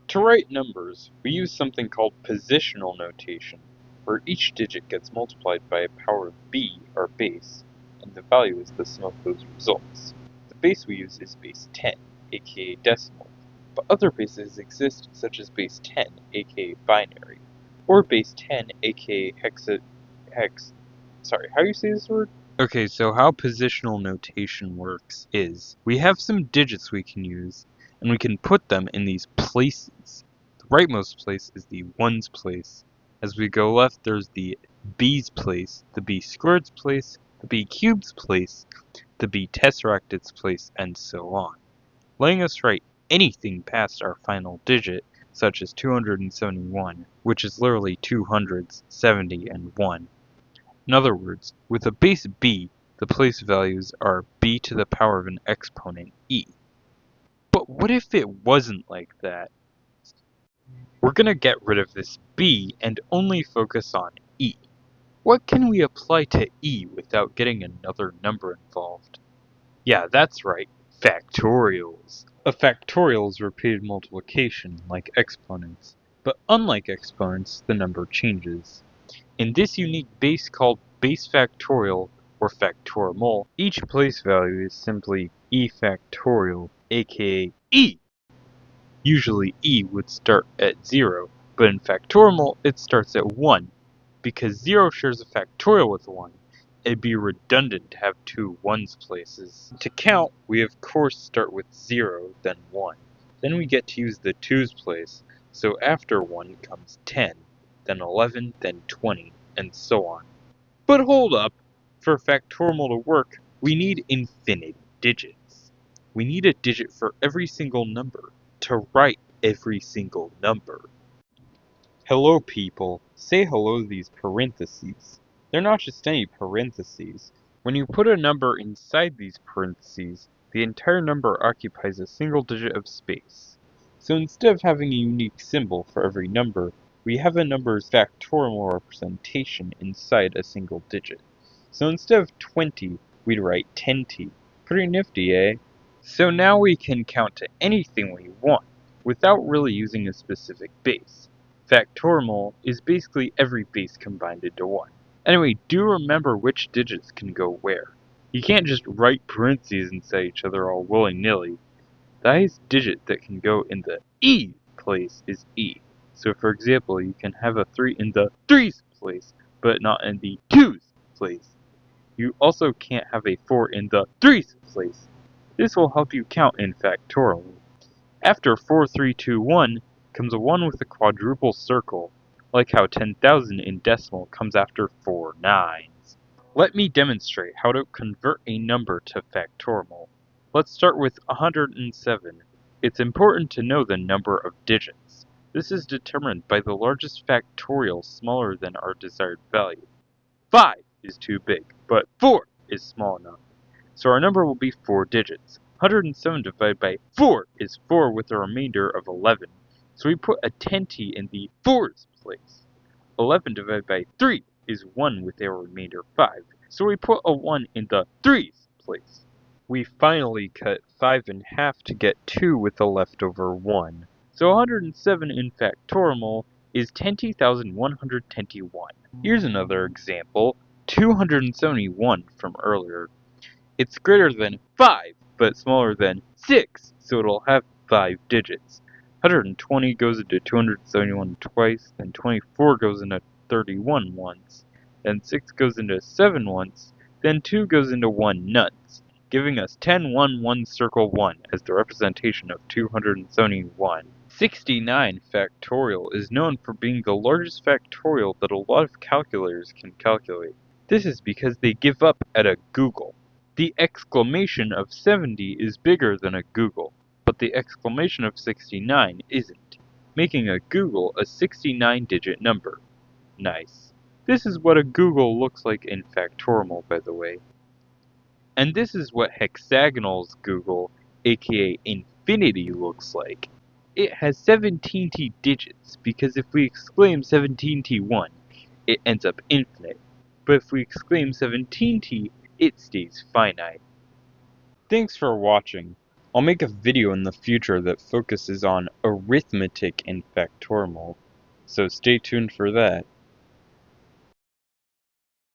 To write numbers, we use something called positional notation, where each digit gets multiplied by a power of b, our base, and the value is the sum of those results. The base we use is base 10, aka decimal, but other bases exist such as base 10, aka binary, or base 10, aka how do you say this word? Okay, so how positional notation works is, we have some digits we can use, and we can put them in these places. The rightmost place is the ones place. As we go left, there's the b's place, the b squared's place, the b cubed's place, the b tesseracted's place, and so on. Letting us write anything past our final digit, such as 271, which is literally 200s, 70, and 1. In other words, with a base b, the place values are b to the power of an exponent e. But what if it wasn't like that? We're going to get rid of this b and only focus on e. What can we apply to e without getting another number involved? Yeah, that's right, factorials. A factorial is repeated multiplication, like exponents, but unlike exponents, the number changes. In this unique base called Base Factorial, or Factorimal, each place value is simply e factorial, aka e. Usually e would start at 0, but in Factorimal it starts at 1. Because 0 shares a factorial with 1, it'd be redundant to have two ones places. To count, we of course start with 0, then 1. Then we get to use the 2's place, so after 1 comes 10, then 11, then 20. And so on. But hold up, for Factorimal to work, we need infinite digits. We need a digit for every single number, to write every single number. Hello people, say hello to these parentheses. They're not just any parentheses. When you put a number inside these parentheses, the entire number occupies a single digit of space. So instead of having a unique symbol for every number, we have a number's factorial representation inside a single digit. So instead of 20, we'd write 10t. Pretty nifty, eh? So now we can count to anything we want, without really using a specific base. Factorial is basically every base combined into one. Anyway, do remember which digits can go where. You can't just write parentheses inside each other all willy-nilly. The highest digit that can go in the e place is e. So for example, you can have a 3 in the 3's place, but not in the 2's place. You also can't have a 4 in the 3's place. This will help you count in Factorial. After 4, 3, 2, 1 comes a 1 with a quadruple circle, like how 10,000 in decimal comes after 4 9s. Let me demonstrate how to convert a number to Factorial. Let's start with 107. It's important to know the number of digits. This is determined by the largest factorial smaller than our desired value. 5 is too big, but 4 is small enough. So our number will be 4 digits. 107 divided by 4 is 4 with a remainder of 11. So we put a 10t in the 4's place. 11 divided by 3 is 1 with a remainder of 5. So we put a 1 in the 3's place. We finally cut 5 in half to get 2 with a leftover 1. So 107 in Factorial is 20,121. Here's another example, 271 from earlier. It's greater than 5, but smaller than 6, so it'll have 5 digits. 120 goes into 271 twice, then 24 goes into 31 once, then 6 goes into 7 once, then 2 goes into 1 nuts, giving us 10, 1, 1, circle 1 as the representation of 271. 69 factorial is known for being the largest factorial that a lot of calculators can calculate. This is because they give up at a googol. The exclamation of 70 is bigger than a googol, but the exclamation of 69 isn't, making a googol a 69-digit number. Nice. This is what a googol looks like in Factorial, by the way. And this is what hexagonal's googol, aka infinity, looks like. It has 17t digits, because if we exclaim 17t1, it ends up infinite. But if we exclaim 17t, it stays finite. Thanks for watching. I'll make a video in the future that focuses on arithmetic in Factorimal, so stay tuned for that.